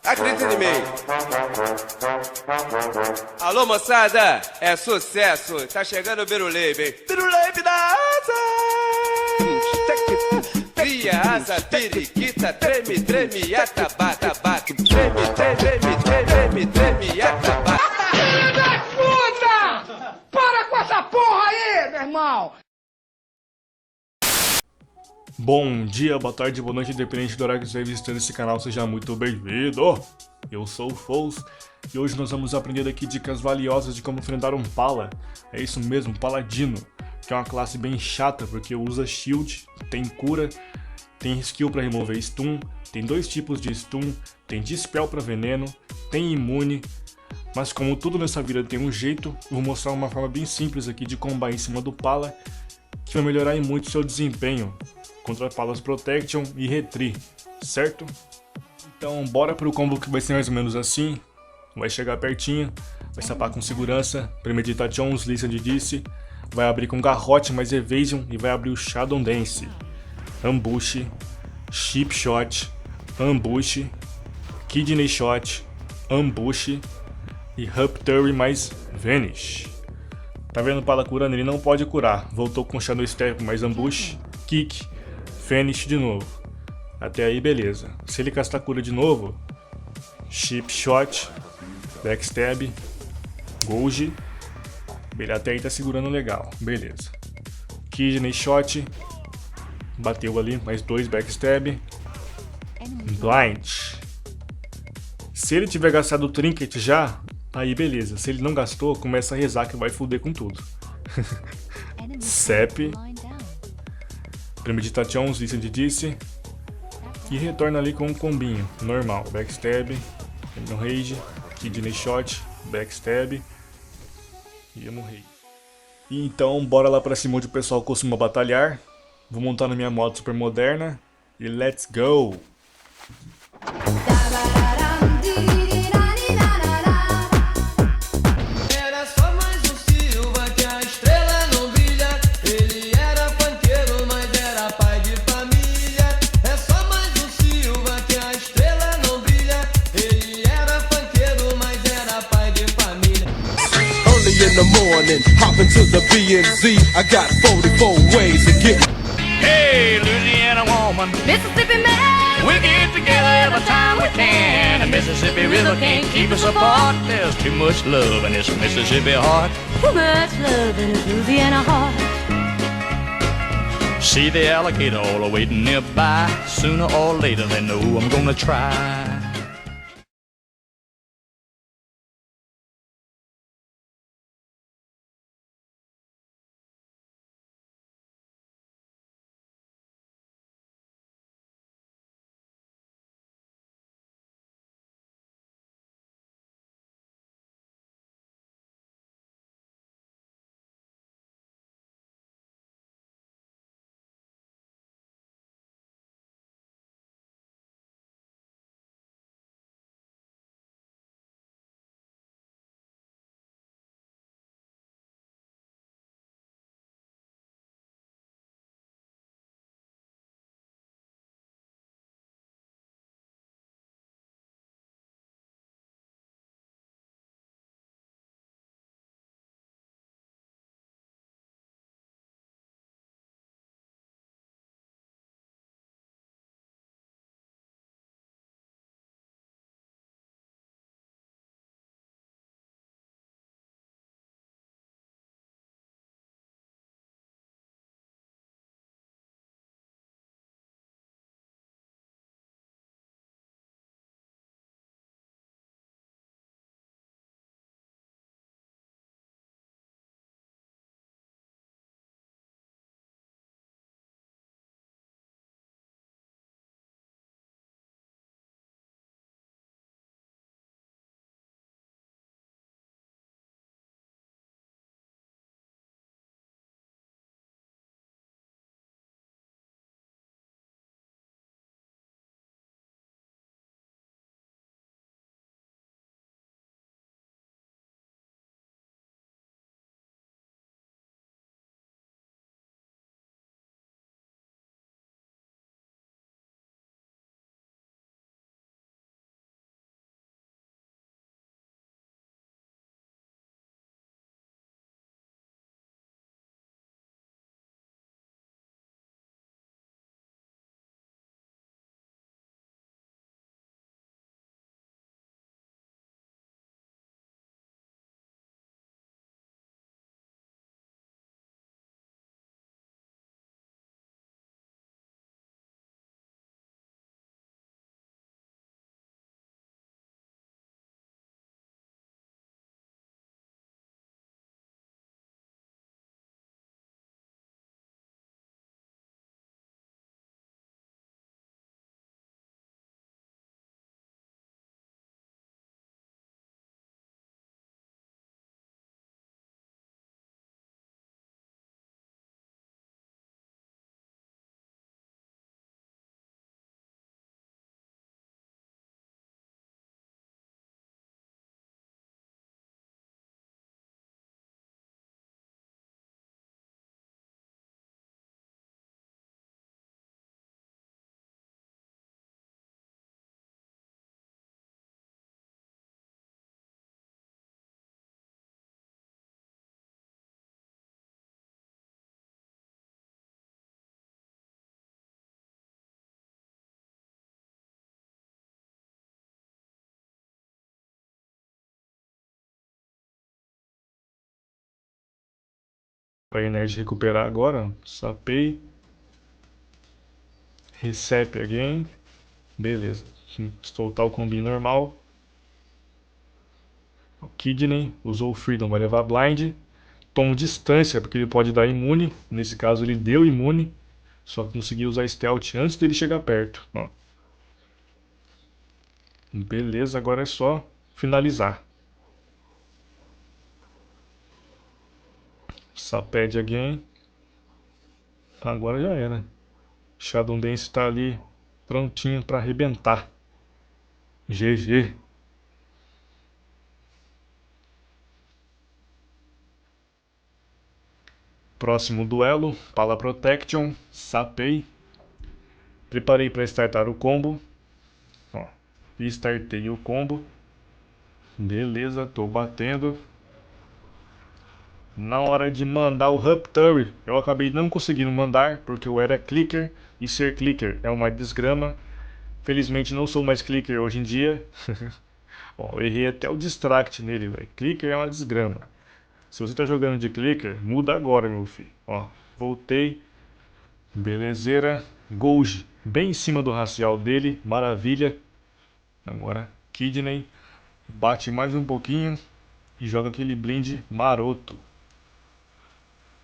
Acredita em mim. Alô, moçada, é sucesso. Tá chegando o Biruleibe. Biruleibe da asa. Cria asa, periquita, treme, treme, atabaca, bate. Treme, treme, treme, treme, atabaca. Filho da puta! Para com essa porra aí, meu irmão! Bom dia, boa tarde, boa noite, independente do horário que você estiver visitando esse canal, seja muito bem-vindo! Eu sou o Fouz e hoje nós vamos aprender aqui dicas valiosas de como enfrentar um Pala. É isso mesmo, Paladino, que é uma classe bem chata porque usa shield, tem cura, tem skill para remover stun, tem dois tipos de stun, tem dispel para veneno, tem imune. Mas como tudo nessa vida tem um jeito, eu vou mostrar uma forma bem simples aqui de combar em cima do Pala, que vai melhorar muito seu desempenho contra Palas Protection e Retri, certo? Então bora pro combo que vai ser mais ou menos assim. Vai chegar pertinho, vai sapar com segurança, Premeditations, Listen de Disse, vai abrir com Garrote mais Evasion e vai abrir o Shadow Dance, Ambush, Chip Shot, Ambush, Kidney Shot, Ambush e Rupture mais Vanish. Tá vendo o Pala curando? Ele não pode curar. Voltou com Shadow Step mais Ambush, Kick, Vanish de novo. Até aí beleza. Se ele castar cura de novo, Chip Shot, Backstab, Golgi. Ele até aí tá segurando legal. Beleza. Kidney Shot. Bateu ali, mais 2 Backstab. Blind. Se ele tiver gastado o Trinket já, aí beleza. Se ele não gastou, começa a rezar que vai foder com tudo. Cep. Premeditations, Listen de Disse. E retorna ali com um combinho normal. Backstab, no Rage, Kidney Shot, Backstab e Emo Rage. E então, bora lá pra cima onde o pessoal costuma batalhar. Vou montar na minha moto super moderna e let's go! In the morning, hop into the B&Z. I got 44 ways to get. Hey, Louisiana woman, Mississippi man, we get together every time we can. The Mississippi River can't keep us apart. There's too much love in this Mississippi heart. too much love in a Louisiana heart. See the alligator all waiting nearby. Sooner or later they know I'm gonna try. Pra Energy recuperar agora. Sapei. Recep again. Beleza. Soltar o combi normal. O Kidney usou o Freedom, vai levar Blind. Tomo distância, porque ele pode dar imune. Nesse caso ele deu imune. Só que consegui usar Stealth antes dele chegar perto. Ó. Beleza, agora é só finalizar. Saped again. Agora já era. Shadow Dance tá ali prontinho pra arrebentar. GG. Próximo duelo, Pala Protection, sapei. Preparei para startar o combo. Ó, startei o combo. Beleza, tô batendo. Na hora de mandar o Rupture, eu acabei não conseguindo mandar, porque eu era clicker, e ser clicker é uma desgrama. Felizmente não sou mais clicker hoje em dia. Ó, eu errei até o distract nele, velho. Clicker é uma desgrama. Se você tá jogando de clicker, muda agora, meu filho. Ó, voltei. Belezeira. Golgi, bem em cima do racial dele. Maravilha. Agora, Kidney. Bate mais um pouquinho. E joga aquele blind maroto.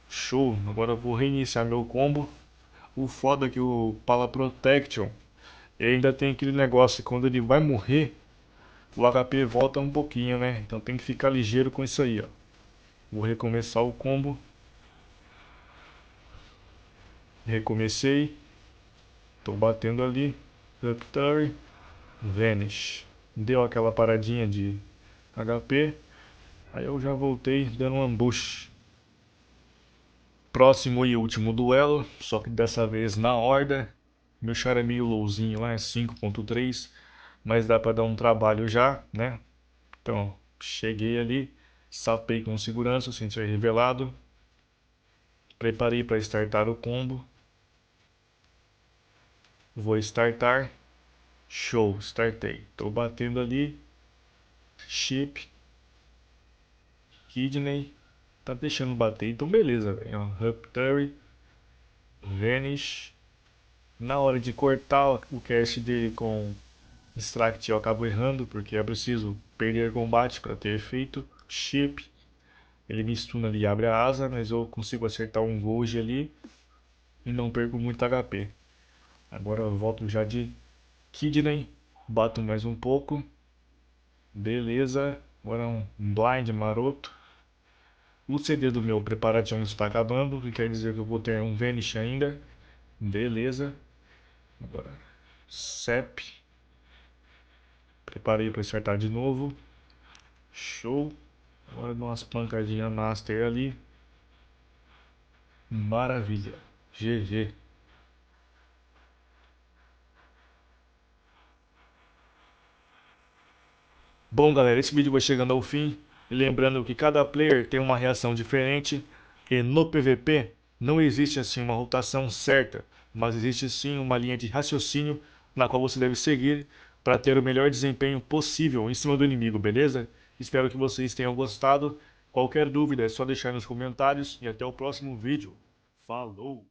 Show. Agora eu vou reiniciar meu combo. O foda é que o Pala Protection ainda tem aquele negócio. Quando ele vai morrer, o HP volta um pouquinho, né? Então tem que ficar ligeiro com isso aí, ó. Vou recomeçar o combo. Recomecei. Tô batendo ali. Rupture. Vanish. Deu aquela paradinha de HP. Aí eu já voltei dando um ambush. Próximo e último duelo. Só que dessa vez na horda. Meu char é meio lowzinho lá, é 5.3. Mas dá pra dar um trabalho já, né? Então, cheguei ali. Sapei com segurança, sem ser revelado. Preparei para startar o combo. Vou startar. Show, startei. Tô batendo ali. Chip. Kidney. Tá deixando bater, então beleza, velho. Rupture. Vanish. Na hora de cortar o cast dele com Extract eu acabo errando, porque é preciso perder combate para ter efeito. Chip. Ele me stuna ali e abre a asa, mas eu consigo acertar um Golgi ali e não perco muito HP. Agora eu volto já de Kidney, bato mais um pouco. Beleza, agora um blind maroto. O CD do meu preparativo está acabando, o que quer dizer que eu vou ter um Vanish ainda. Beleza. Agora Sep. Preparei para acertar de novo. Show. Agora dou umas pancadinhas master ali. Maravilha. GG. Bom, galera, esse vídeo vai chegando ao fim. E lembrando que cada player tem uma reação diferente. E no PVP não existe assim uma rotação certa, mas existe sim uma linha de raciocínio na qual você deve seguir para ter o melhor desempenho possível em cima do inimigo, beleza? Espero que vocês tenham gostado. Qualquer dúvida é só deixar nos comentários e até o próximo vídeo. Falou!